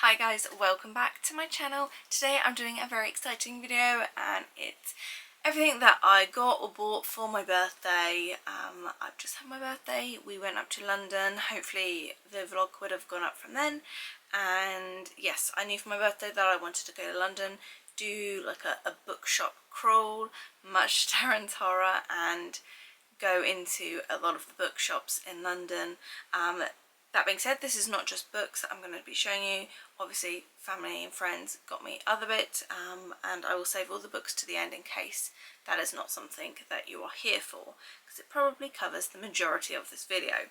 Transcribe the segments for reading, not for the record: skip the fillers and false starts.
Hi guys, welcome back to my channel. Today I'm doing a very exciting video and it's everything that I got or bought for my birthday. I've just had my birthday, we went up to London, hopefully the vlog would have gone up from then, and yes, I knew for my birthday that I wanted to go to London, do like a bookshop crawl, much to Darren's horror, and go into a lot of the bookshops in London. That being said, this is not just books that I'm going to be showing you. Obviously, family and friends got me other bits, and I will save all the books to the end in case that is not something that you are here for, because it probably covers the majority of this video.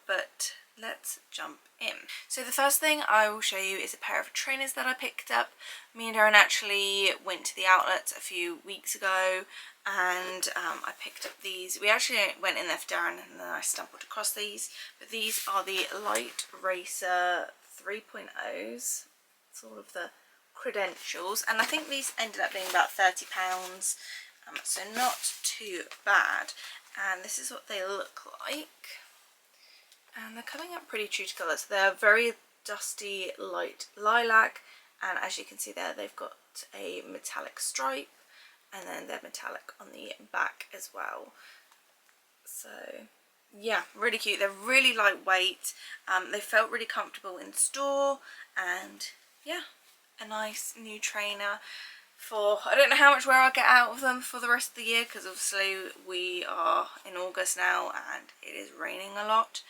But let's jump in. So the first thing I will show you is a pair of trainers that I picked up. Me and Darren actually went to the outlets a few weeks ago, and I picked up these. We actually went in there for Darren and then I stumbled across these, but these are the Light Racer 3.0s. It's all of the credentials, and I think these ended up being about £30, so not too bad. And this is what they look like, and they're coming up pretty true to colour. So they're very dusty light lilac, and as you can see there, they've got a metallic stripe, and then they're metallic on the back as well. So yeah, really cute. They're really lightweight. They felt really comfortable in store, and yeah, a nice new trainer for, I don't know how much wear I'll get out of them for the rest of the year, because obviously we are in August now and it is raining a lot.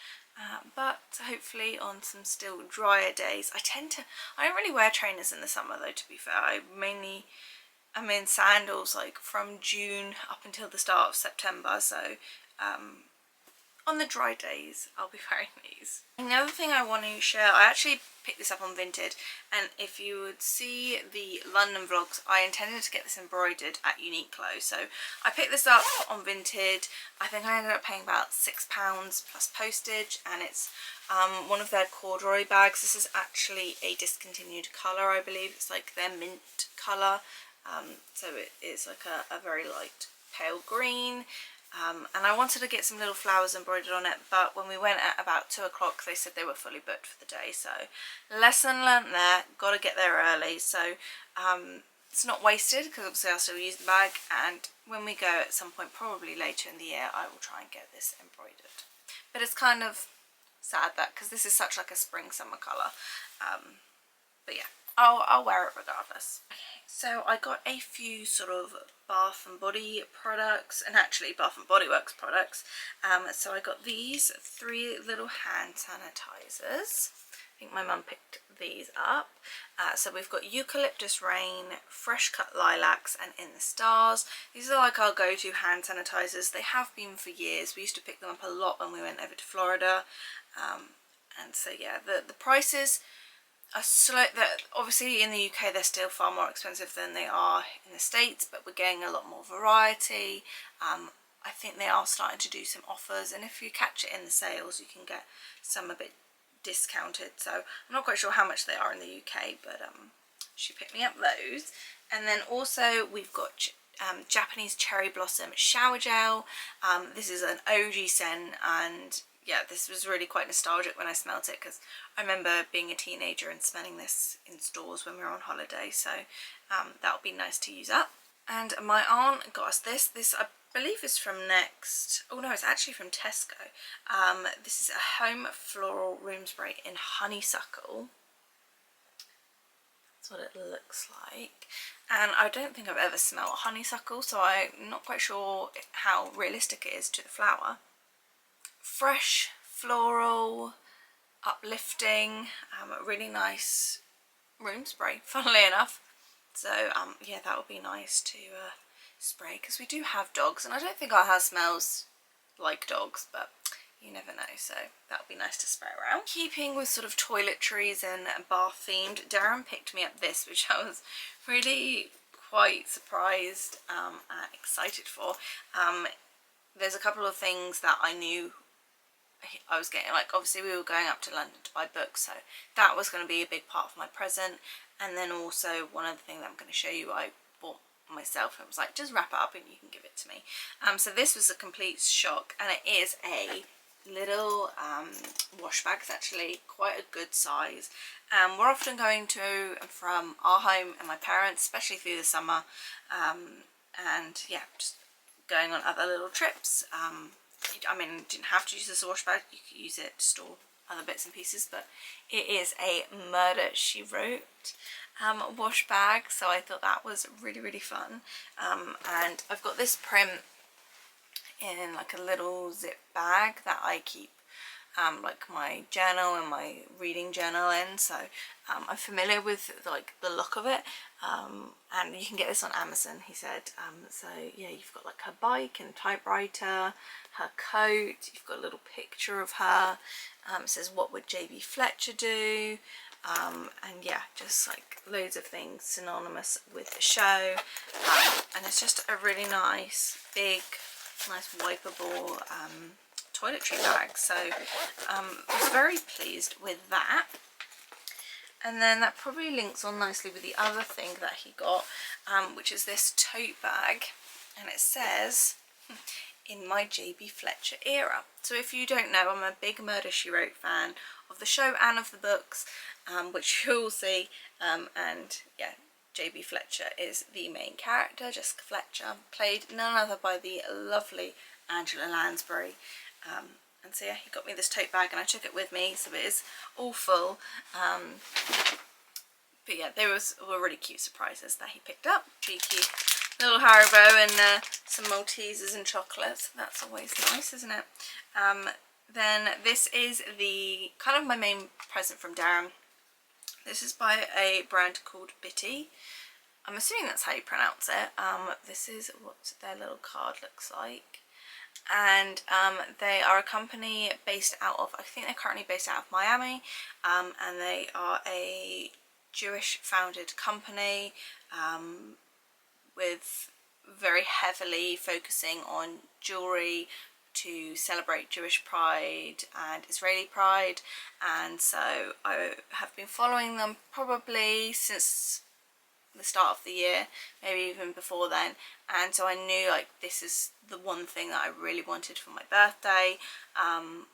But hopefully on some still drier days. I don't really wear trainers in the summer though, to be fair. I'm in sandals like from June up until the start of September, so on the dry days I'll be wearing these. Another thing I want to share, I actually picked this up on Vinted, and if you would see the London vlogs, I intended to get this embroidered at Uniqlo. So I picked this up on Vinted. I think I ended up paying about £6 plus postage, and it's one of their corduroy bags. This is actually a discontinued colour, I believe. It's like their mint colour. So it is like a very light pale green, and I wanted to get some little flowers embroidered on it, but when we went at about 2 o'clock they said they were fully booked for the day. So lesson learnt there, got to get there early, so it's not wasted because obviously I'll still use the bag, and when we go at some point probably later in the year I will try and get this embroidered. But it's kind of sad that, because this is such like a spring summer colour, but yeah, I'll wear it regardless. So I got a few sort of Bath and Body products, and actually Bath and Body Works products. So I got these 3 little hand sanitizers. I think my mum picked these up. So we've got Eucalyptus Rain, Fresh Cut Lilacs, and In the Stars. These are like our go-to hand sanitizers. They have been for years. We used to pick them up a lot when we went over to Florida. And so yeah, the prices are obviously in the UK they're still far more expensive than they are in the States, but we're getting a lot more variety. I think they are starting to do some offers, and if you catch it in the sales you can get some a bit discounted. So I'm not quite sure how much they are in the UK, but she picked me up those. And then also we've got Japanese Cherry Blossom Shower Gel. This is an OG scent, and yeah, this was really quite nostalgic when I smelled it, because I remember being a teenager and smelling this in stores when we were on holiday, so that would be nice to use up. And my aunt got us this. This I believe is from Next. Oh no, it's actually from Tesco. This is a home floral room spray in honeysuckle. That's what it looks like. And I don't think I've ever smelled honeysuckle, so I'm not quite sure how realistic it is to the flower. Fresh, floral, uplifting, really nice room spray, funnily enough. So yeah, that would be nice to spray, because we do have dogs, and I don't think our house smells like dogs, but you never know, so that would be nice to spray around. Keeping with sort of toiletries and bath themed, Darren picked me up this, which I was really quite surprised and excited for. There's a couple of things that I knew I was getting, like obviously we were going up to London to buy books, so that was going to be a big part of my present. And then also one other thing that I'm going to show you I bought myself, and was like, just wrap it up and you can give it to me. So this was a complete shock, and it is a little wash bag. It's actually quite a good size. We're often going to and from our home and my parents, especially through the summer, and yeah, just going on other little trips. I mean, you didn't have to use this wash bag, you could use it to store other bits and pieces, but it is a Murder, She Wrote wash bag, so I thought that was really, really fun. And I've got this print in like a little zip bag that I keep like my journal and my reading journal in, so I'm familiar with like the look of it, and you can get this on Amazon, he said. So yeah, you've got like her bike and typewriter, her coat, you've got a little picture of her, it says what would JB Fletcher do, and yeah, just like loads of things synonymous with the show, and it's just a really nice big nice wipeable toiletry bag, so I was very pleased with that. And then that probably links on nicely with the other thing that he got, which is this tote bag, and it says in my JB Fletcher era. So if you don't know, I'm a big Murder, She Wrote fan of the show and of the books, which you'll see, and yeah, JB Fletcher is the main character. Jessica Fletcher, played none other by the lovely Angela Lansbury. And so yeah, he got me this tote bag and I took it with me, so it is all full. But yeah, there were really cute surprises that he picked up. Cheeky little Haribo and some Maltesers and chocolates. That's always nice, isn't it? Then this is the kind of my main present from Darren. This is by a brand called Bitty. I'm assuming that's how you pronounce it. This is what their little card looks like. And they are a company based out of, I think they're currently based out of Miami, and they are a Jewish founded company with very heavily focusing on jewellery to celebrate Jewish pride and Israeli pride, and so I have been following them probably since the start of the year, maybe even before then, and so I knew like this is the one thing that I really wanted for my birthday.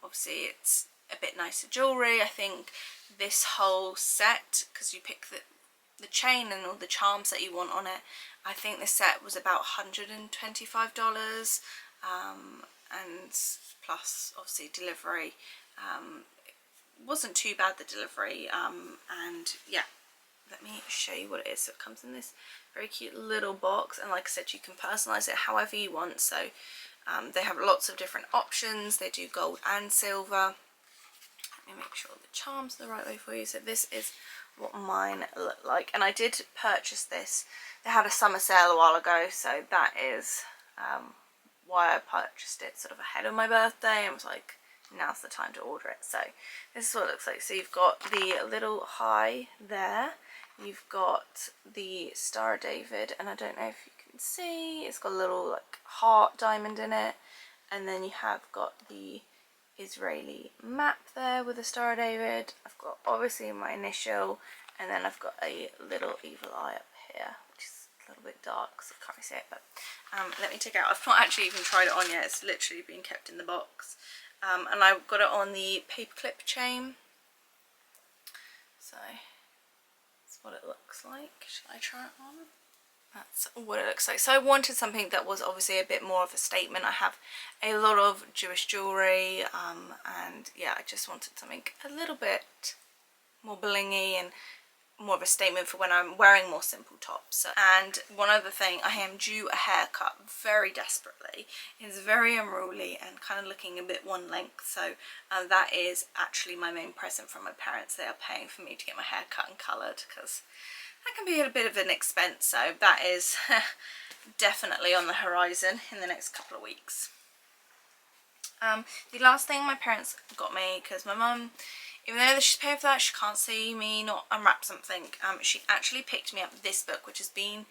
Obviously it's a bit nicer jewellery. I think this whole set, because you pick the chain and all the charms that you want on it, I think this set was about $125, and plus obviously delivery. It wasn't too bad, the delivery, and yeah, let me show you what it is. So it comes in this very cute little box, and like I said, you can personalize it however you want. So they have lots of different options. They do gold and silver. Let me make sure the charms are the right way for you. So this is what mine look like, and I did purchase this. They had a summer sale a while ago, so that is why I purchased it sort of ahead of my birthday and was like, now's the time to order it. So this is what it looks like. So you've got the little high there, you've got the Star of David, and I don't know if you can see, it's got a little like heart diamond in it, and then you have got the Israeli map there with the Star of David. I've got obviously my initial, and then I've got a little evil eye up here, which is a little bit dark so I can't really see it, but let me take it out. I've not actually even tried it on yet, it's literally been kept in the box. And I've got it on the paperclip chain, so that's what it looks like. Should I try it on? That's what it looks like. So I wanted something that was obviously a bit more of a statement. I have a lot of Jewish jewellery, and yeah, I just wanted something a little bit more blingy and more of a statement for when I'm wearing more simple tops. And one other thing, I am due a haircut very desperately. It's very unruly and kind of looking a bit one length, so that is actually my main present from my parents. They are paying for me to get my hair cut and coloured, because that can be a bit of an expense, so that is definitely on the horizon in the next couple of weeks. The last thing my parents got me, because my mum, even though she's paying for that, she can't see me not unwrap something. She actually picked me up this book, which has been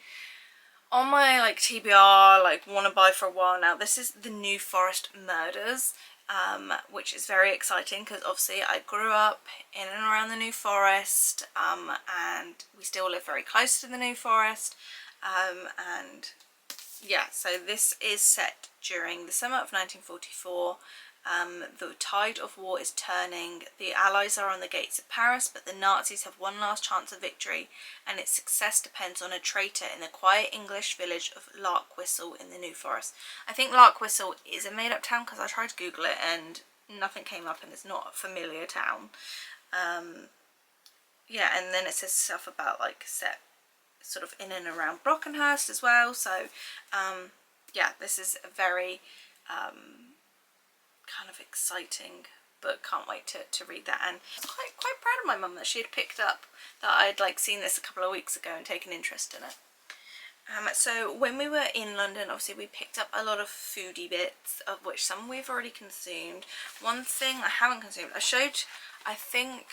on my like TBR, like want to buy for a while now. This is The New Forest Murders, which is very exciting because obviously I grew up in and around the New Forest, and we still live very close to the New Forest, and yeah, so this is set during the summer of 1944. The tide of war is turning. The Allies are on the gates of Paris, but the Nazis have one last chance of victory, and its success depends on a traitor in the quiet English village of Larkwhistle in the New Forest. I think Larkwhistle is a made-up town because I tried to Google it and nothing came up, and it's not a familiar town. Yeah, and then it says stuff about like set sort of in and around Brockenhurst as well. So yeah, this is a very kind of exciting book. Can't wait to read that, and quite proud of my mum that she had picked up that I'd like seen this a couple of weeks ago and taken interest in it. So when we were in London, obviously we picked up a lot of foodie bits, of which some we've already consumed. One thing I haven't consumed, I showed, I think,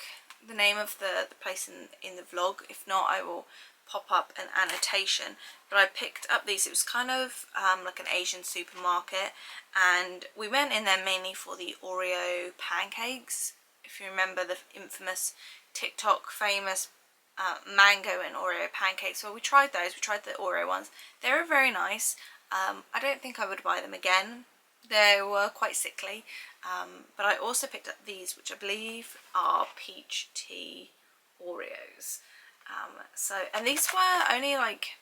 the name of the place in the vlog. If not, I will pop up an annotation. But I picked up these. It was kind of like an Asian supermarket, and we went in there mainly for the Oreo pancakes. If you remember the infamous TikTok famous mango and Oreo pancakes. Well, we tried those. We tried the Oreo ones. They were very nice. I don't think I would buy them again. They were quite sickly. But I also picked up these, which I believe are peach tea Oreos. And these were only like,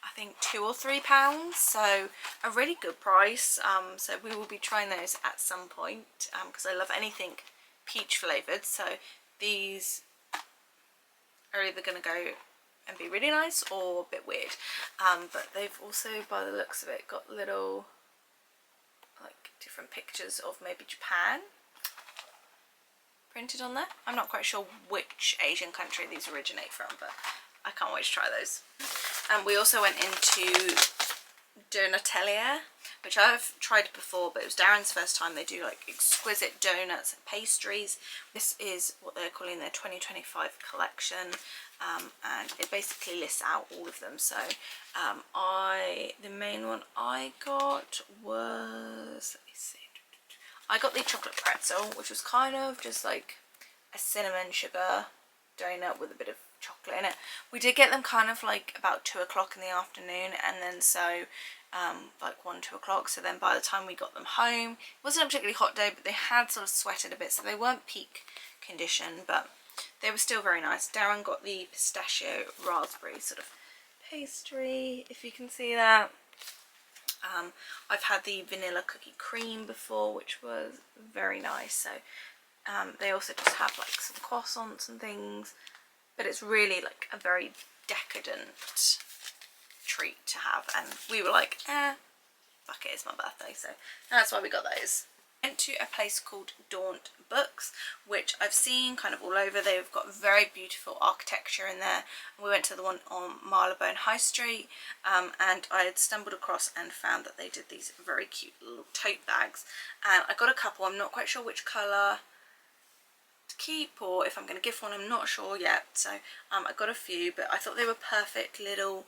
I think £2 or £3, so a really good price. So we will be trying those at some point, because I love anything peach flavoured. So these are either going to go and be really nice or a bit weird. But they've also, by the looks of it, got little like different pictures of maybe Japan printed on there. I'm not quite sure which Asian country these originate from, but I can't wait to try those. And we also went into Donatelier, which I've tried before, but it was Darren's first time. They do like exquisite donuts and pastries. This is what they're calling their 2025 collection, and it basically lists out all of them. So the main one I got was, let me see, I got the chocolate pretzel, which was kind of just like a cinnamon sugar donut with a bit of chocolate in it. We did get them kind of like about 2 o'clock in the afternoon, and then so like 1, 2 o'clock. So then by the time we got them home, it wasn't a particularly hot day, but they had sort of sweated a bit, so they weren't peak condition, but they were still very nice. Darren got the pistachio raspberry sort of pastry, if you can see that. I've had the vanilla cookie cream before, which was very nice. So they also just have like some croissants and things, but it's really like a very decadent treat to have, and we were like, fuck it, it's my birthday, so that's why we got those. Went to a place called Daunt Books, which I've seen kind of all over. They've got very beautiful architecture in there. We went to the one on Marylebone High Street, and I had stumbled across and found that they did these very cute little tote bags, and I got a couple. I'm not quite sure which colour to keep, or if I'm going to give one, I'm not sure yet. So I got a few, but I thought they were perfect little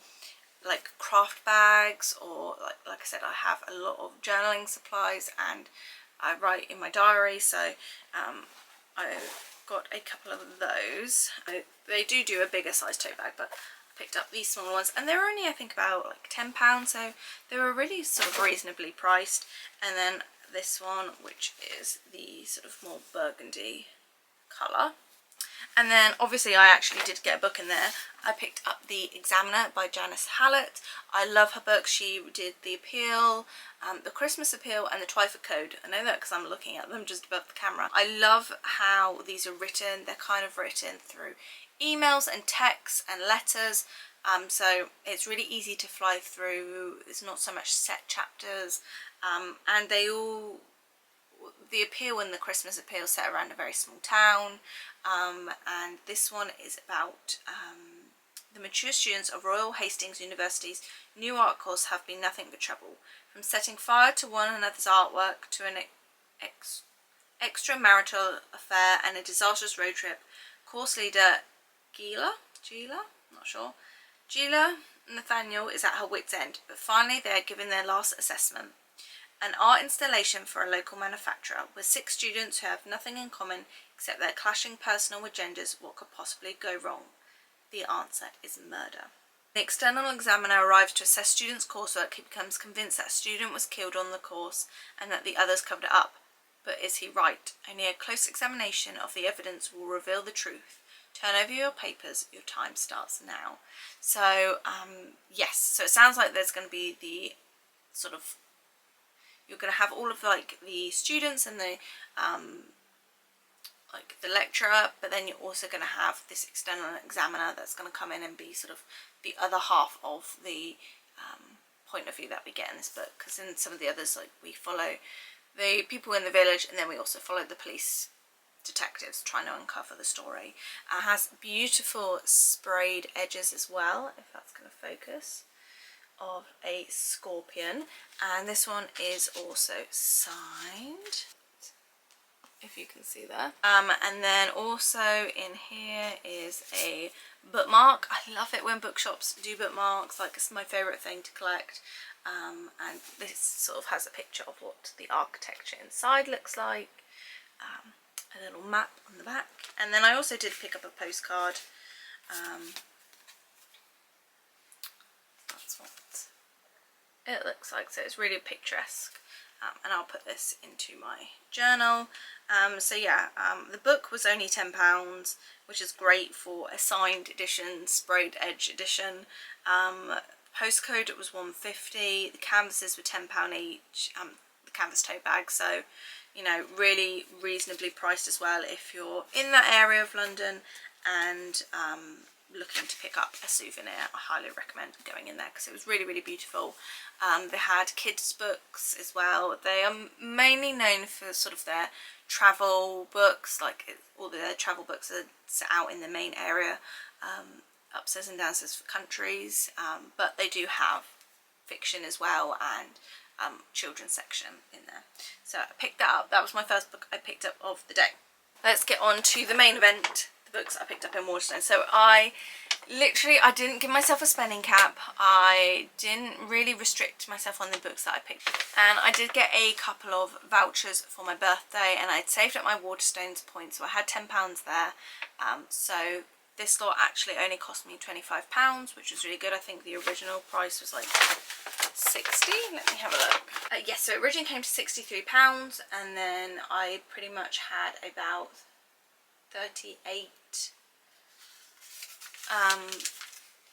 like craft bags, or like I said, I have a lot of journaling supplies and I write in my diary, so I got a couple of those. They do a bigger size tote bag, but I picked up these smaller ones, and they were only, I think, about like £10, so they were really sort of reasonably priced. And then this one, which is the sort of more burgundy colour. And then obviously I actually did get a book in there. I picked up The Examiner by Janice Hallett. I love her books. She did The Appeal, The Christmas Appeal, and The Twyford Code. I know that because I'm looking at them just above the camera. I love how these are written. They're kind of written through emails and texts and letters. So it's really easy to fly through. It's not so much set chapters. And they all, The Appeal and The Christmas Appeal set around a very small town. And this one is about the mature students of Royal Hastings University's new art course have been nothing but trouble. From setting fire to one another's artwork to an extramarital affair and a disastrous road trip, course leader Gila Nathaniel is at her wit's end, but finally they are given their last assessment. An art installation for a local manufacturer with 6 students who have nothing in common except their clashing personal agendas. What could possibly go wrong? The answer is murder. The external examiner arrives to assess students' coursework. He becomes convinced that a student was killed on the course and that the others covered it up. but is he right? Only a close examination of the evidence will reveal the truth. Turn over your papers, your time starts now. So, yes, so it sounds like there's going to be the sort of, you're going to have all of like the students and the, like the lecturer, but then you're also going to have this external examiner that's going to come in and be sort of the other half of the point of view that we get in this book. Because in some of the others, like, we follow the people in the village, and then we also follow the police detectives trying to uncover the story. It has beautiful sprayed edges as well, if that's going to focus, of a scorpion. And this one is also signed, if you can see there. And then also in here is a bookmark. I love it when bookshops do bookmarks, like it's my favourite thing to collect. And this sort of has a picture of what the architecture inside looks like. A little map on the back. And then I also did pick up a postcard. That's what it looks like, so it's really picturesque. And I'll put this into my journal. So yeah, the book was only £10, which is great for a signed edition, sprayed edge edition. Postcode, it was £1.50. The canvases were £10 each. The canvas tote bag, so you know, really reasonably priced as well if you're in that area of London and looking to pick up a souvenir. I highly recommend going in there because it was really, really beautiful. They had kids books as well. They are mainly known for sort of their travel books, like all their travel books are set out in the main area, upstairs and downstairs for countries, but they do have fiction as well, and children's section in there. So I picked that up. That was my first book I picked up of the day. Let's get on to the main event, the books I picked up in Waterstones. So I didn't give myself a spending cap. I didn't really restrict myself on the books that I picked. And I did get a couple of vouchers for my birthday, and I'd saved up my Waterstones points, so I had £10 there. So this lot actually only cost me £25, which was really good. I think the original price was like 60. Let me have a look. Yes, so it originally came to £63, and then I pretty much had about 38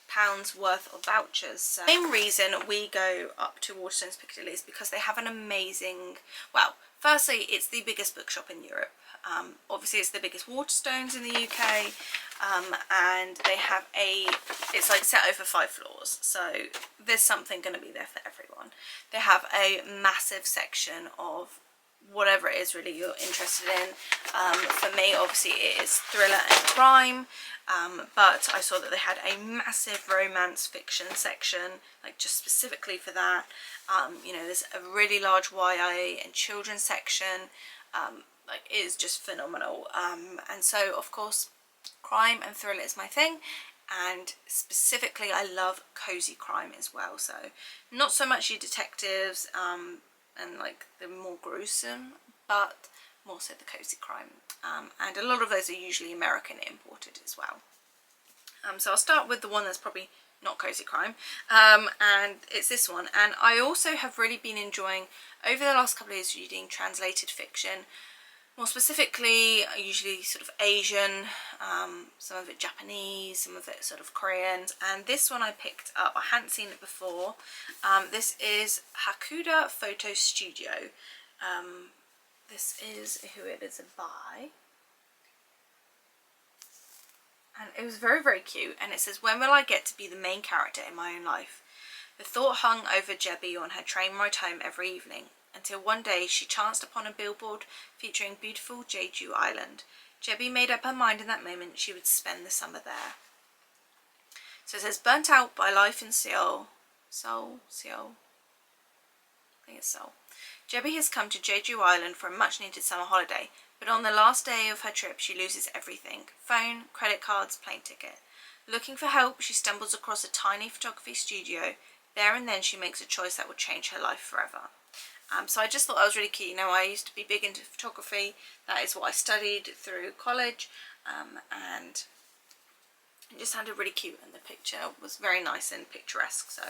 pounds worth of vouchers. So the main reason we go up to Waterstones Piccadilly is because they have an amazing, well, firstly, it's the biggest bookshop in Europe. Obviously it's the biggest Waterstones in the UK, and they have it's like set over 5 floors, so there's something going to be there for everyone. They have a massive section of whatever it is really you're interested in. For me, obviously it is thriller and crime, but I saw that they had a massive romance fiction section, like just specifically for that. You know, there's a really large YA and children's section. Like, it is just phenomenal. And so of course crime and thriller is my thing, and specifically I love cozy crime as well. So not so much your detectives and like the more gruesome, but more so the cozy crime, and a lot of those are usually American imported as well. So I'll start with the one that's probably not cozy crime, and it's this one. And I also have really been enjoying over the last couple of years reading translated fiction. More specifically, usually sort of Asian, some of it Japanese, some of it sort of Korean. And this one I picked up, I hadn't seen it before. This is Hakuda Photo Studio. This is who it is by. And it was very, very cute. And it says, when will I get to be the main character in my own life? The thought hung over Jebby on her train ride home every evening, until one day she chanced upon a billboard featuring beautiful Jeju Island. Jebby made up her mind in that moment she would spend the summer there. So it says, burnt out by life in Seoul. Seoul? I think it's Seoul. Jebby has come to Jeju Island for a much needed summer holiday, but on the last day of her trip she loses everything. Phone, credit cards, plane ticket. Looking for help, she stumbles across a tiny photography studio. There and then she makes a choice that will change her life forever. So I just thought that was really cute. You know, I used to be big into photography. That is what I studied through college, and it just sounded really cute, and the picture was very nice and picturesque. So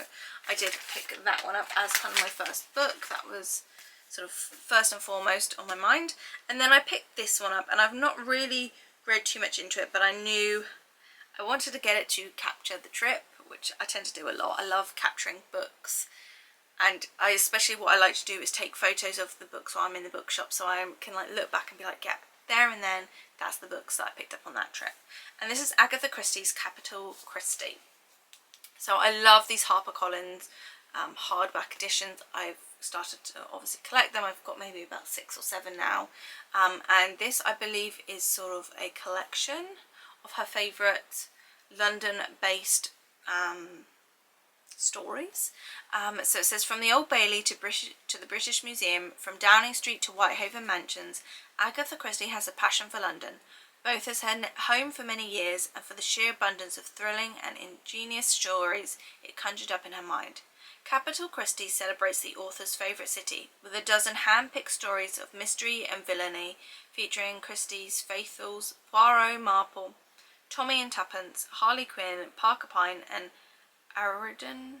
I did pick that one up as kind of my first book. That was sort of first and foremost on my mind. And then I picked this one up, and I've not really read too much into it, but I knew I wanted to get it to capture the trip, which I tend to do a lot. I love capturing books, and especially what I like to do is take photos of the books while I'm in the bookshop, so I can like look back and be like, yeah, there and then that's the books that I picked up on that trip. And this is Agatha Christie's Capital Christie. So I love these HarperCollins hardback editions. I've started to obviously collect them. I've got maybe about 6 or 7 now, and this I believe is sort of a collection of her favourite London-based stories. So it says, from the Old Bailey to the British Museum, from Downing Street to Whitehaven Mansions, Agatha Christie has a passion for London, both as her home for many years and for the sheer abundance of thrilling and ingenious stories it conjured up in her mind. Capital Christie celebrates the author's favourite city, with a dozen hand-picked stories of mystery and villainy, featuring Christie's faithfuls Poirot, Marple, Tommy and Tuppence, Harley Quinn, Parker Pyne and Aradine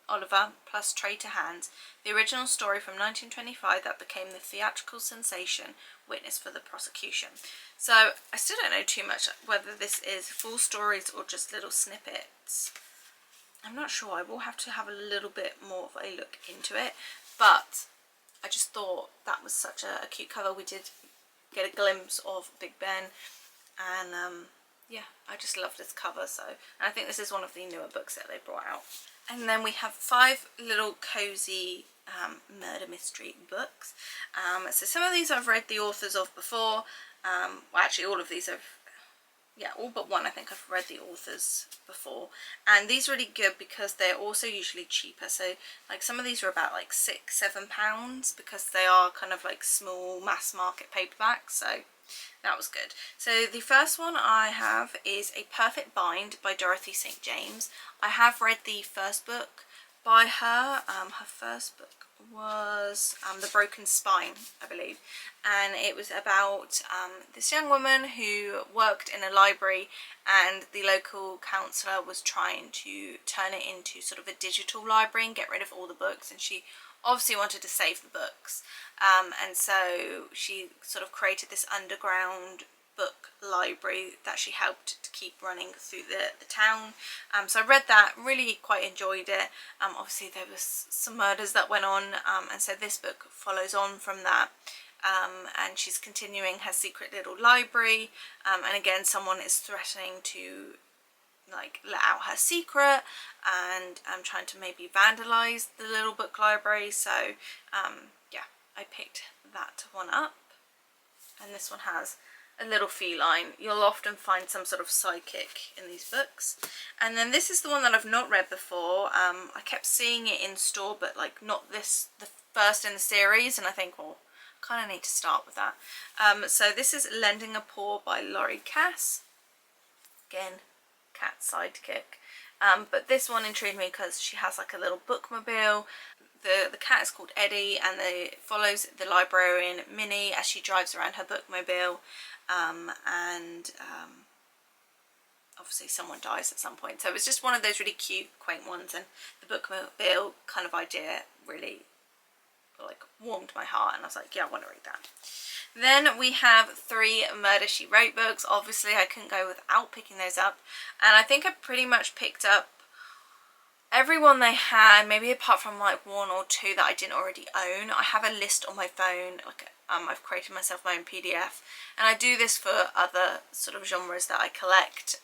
Oliver, plus Traitor Hands, the original story from 1925 that became the theatrical sensation witness for the prosecution. So I still don't know too much whether this is full stories or just little snippets. I'm not sure. I will have to have a little bit more of a look into it, but I just thought that was such a cute cover. We did get a glimpse of Big Ben, and yeah, I just love this cover. So, and I think this is one of the newer books that they brought out. And then we have 5 little cozy murder mystery books. So some of these I've read the authors of before. Well, actually all of these yeah, all but one I think I've read the authors before, and these are really good because they're also usually cheaper. So like some of these are about like £6–7 because they are kind of like small mass market paperbacks, so that was good. So the first one I have is A Perfect Bind by Dorothy St. James. I have read the first book by her. Her first book was The Broken Spine, I believe, and it was about this young woman who worked in a library, and the local counsellor was trying to turn it into sort of a digital library and get rid of all the books, and she obviously wanted to save the books, and so she sort of created this underground book library that she helped to keep running through the town. So I read that, really quite enjoyed it. Obviously there was some murders that went on, and so this book follows on from that, and she's continuing her secret little library, and again someone is threatening to like let out her secret, and trying to maybe vandalize the little book library. So yeah, I picked that one up, and this one has a little feline. You'll often find some sort of psychic in these books. And then this is the one that I've not read before. I kept seeing it in store, but like not this, the first in the series, and I think, well, kind of need to start with that. So this is Lending a Paw by Laurie Cass. Again, cat sidekick. But this one intrigued me because she has like a little bookmobile. The cat is called Eddie, and it follows the librarian Minnie as she drives around her bookmobile, and obviously someone dies at some point. So it was just one of those really cute, quaint ones, and the bookmobile kind of idea really like warmed my heart, and I was like, yeah, I want to read that. Then we have 3 Murder, She Wrote books. Obviously I couldn't go without picking those up, and I think I pretty much picked up everyone they had, maybe apart from like 1 or 2 that I didn't already own. I have a list on my phone, like I've created myself my own PDF, and I do this for other sort of genres that I collect,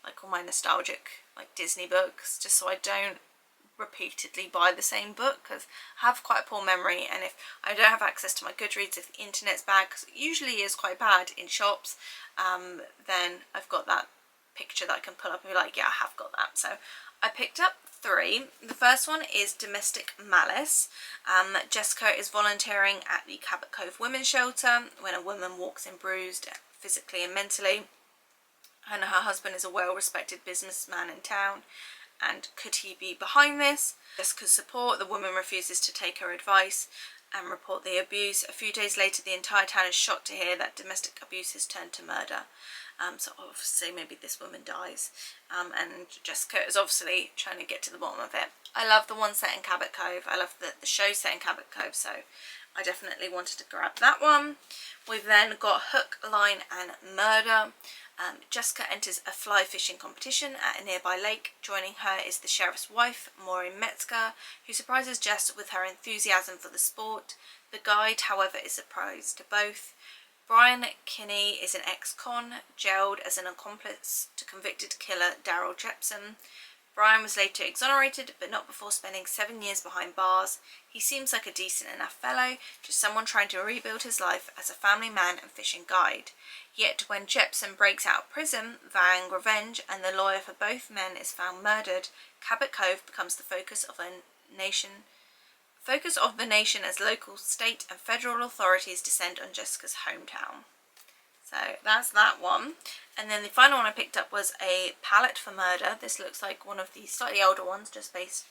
like all my nostalgic like Disney books, just so I don't repeatedly buy the same book, because I have quite a poor memory, and if I don't have access to my Goodreads, if the internet's bad, because it usually is quite bad in shops, then I've got that picture that I can pull up and be like, yeah, I have got that. So I picked up 3. The first one is Domestic Malice. Jessica is volunteering at the Cabot Cove Women's Shelter when a woman walks in bruised physically and mentally, and her husband is a well-respected businessman in town. And could he be behind this? Jessica's support, the woman refuses to take her advice and report the abuse. A few days later, the entire town is shocked to hear that domestic abuse has turned to murder. So obviously maybe this woman dies, and Jessica is obviously trying to get to the bottom of it. I love the one set in Cabot Cove. I love the show set in Cabot Cove, so I definitely wanted to grab that one. We've then got Hook, Line and Murder. Jessica enters a fly fishing competition at a nearby lake. Joining her is the sheriff's wife, Maureen Metzger, who surprises Jess with her enthusiasm for the sport. The guide, however, is surprised to both. Brian Kinney is an ex-con, jailed as an accomplice to convicted killer Daryl Jepson. Brian was later exonerated, but not before spending 7 years behind bars. He seems like a decent enough fellow, just someone trying to rebuild his life as a family man and fishing guide. Yet when Jepson breaks out of prison, vowing revenge, and the lawyer for both men is found murdered, Cabot Cove becomes the focus of the nation as local, state and federal authorities descend on Jessica's hometown. So that's that one. And then the final one I picked up was a palette for murder. This looks like one of the slightly older ones, just based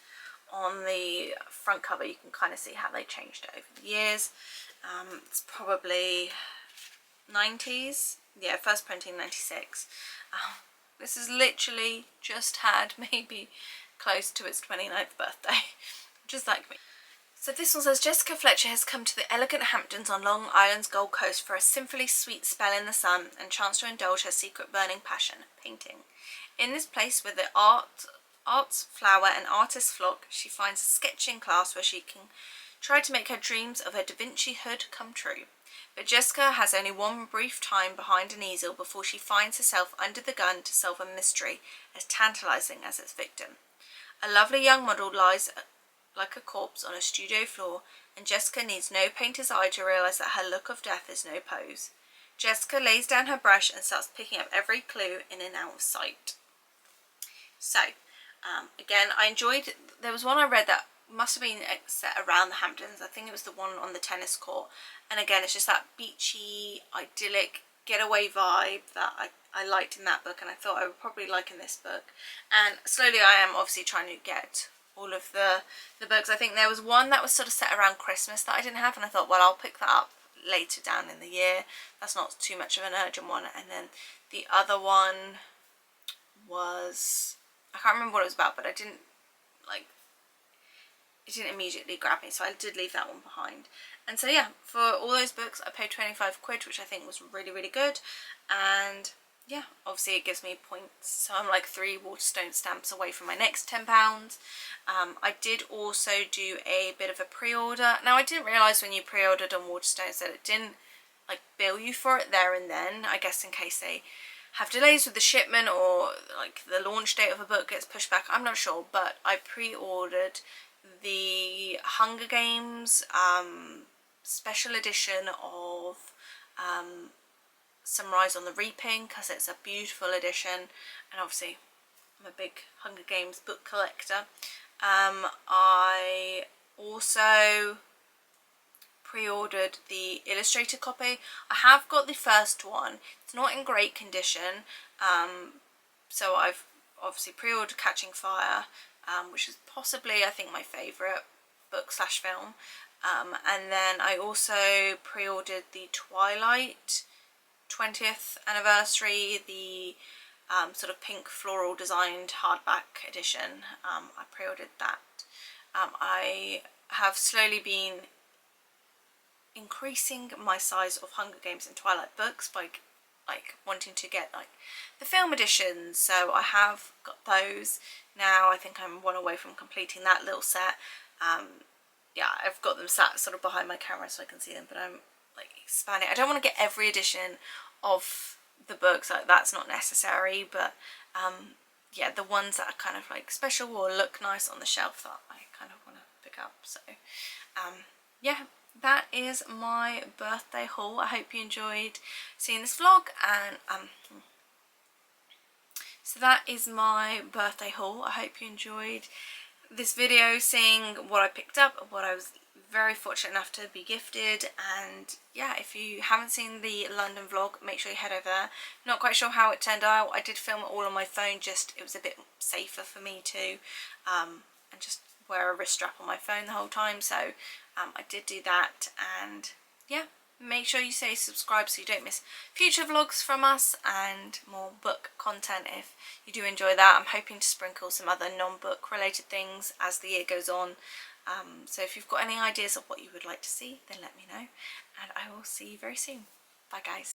on the front cover. You can kind of see how they changed it over the years. It's probably 90s. Yeah, first printing 96. This has literally just had maybe close to its 29th birthday, just like me. So this one says, Jessica Fletcher has come to the elegant Hamptons on Long Island's Gold Coast for a sinfully sweet spell in the sun and chance to indulge her secret burning passion, painting. In this place where the arts flower and artists flock, she finds a sketching class where she can try to make her dreams of a Da Vinci hood come true. But Jessica has only one brief time behind an easel before she finds herself under the gun to solve a mystery as tantalising as its victim. A lovely young model lies like a corpse on a studio floor, and Jessica needs no painter's eye to realise that her look of death is no pose. Jessica lays down her brush and starts picking up every clue in and out of sight. So, again, I enjoyed, there was one I read that must have been set around the Hamptons. I think it was the one on the tennis court, and again it's just that beachy, idyllic, getaway vibe that I liked in that book, and I thought I would probably like in this book. And slowly I am obviously trying to get all of the books. I think there was one that was sort of set around Christmas that I didn't have, and I thought, well, I'll pick that up later down in the year. That's not too much of an urgent one. And then the other one was, I can't remember what it was about, but I didn't it didn't immediately grab me, so I did leave that one behind. And so yeah, for all those books I paid 25 quid, which I think was really, really good. And yeah, obviously it gives me points, so I'm like 3 Waterstone stamps away from my next £10. I did also do a bit of a pre-order. Now I didn't realise when you pre-ordered on Waterstones that it didn't like bill you for it there and then. I guess in case they have delays with the shipment or like the launch date of a book gets pushed back, I'm not sure. But I pre-ordered the Hunger Games special edition of Sunrise on the Reaping, because it's a beautiful edition, and obviously I'm a big Hunger Games book collector. I also pre-ordered the illustrated copy. I have got the first one. It's not in great condition, so I've obviously pre-ordered Catching Fire, which is possibly, I think, my favourite book slash film. And then I also pre-ordered the Twilight 20th anniversary, the sort of pink floral designed hardback edition. I pre-ordered that. I have slowly been increasing my size of Hunger Games and Twilight books by like wanting to get like the film editions, so I have got those now. I think I'm one away from completing that little set. Yeah, I've got them sat sort of behind my camera so I can see them, but I'm like expanding. I don't want to get every edition of the books, like that's not necessary, but yeah, the ones that are kind of like special or look nice on the shelf that I kind of want to pick up. So yeah, that is my birthday haul. I hope you enjoyed seeing this vlog, and so that is my birthday haul. I hope you enjoyed this video, seeing what I picked up, what I was very fortunate enough to be gifted. And yeah, if you haven't seen the London vlog, make sure you head over there. Not quite sure how it turned out. I did film it all on my phone, just it was a bit safer for me to and just wear a wrist strap on my phone the whole time, so I did do that. And yeah, make sure you stay subscribed so you don't miss future vlogs from us and more book content if you do enjoy that. I'm hoping to sprinkle some other non-book related things as the year goes on. So if you've got any ideas of what you would like to see, then let me know, and I will see you very soon. Bye guys.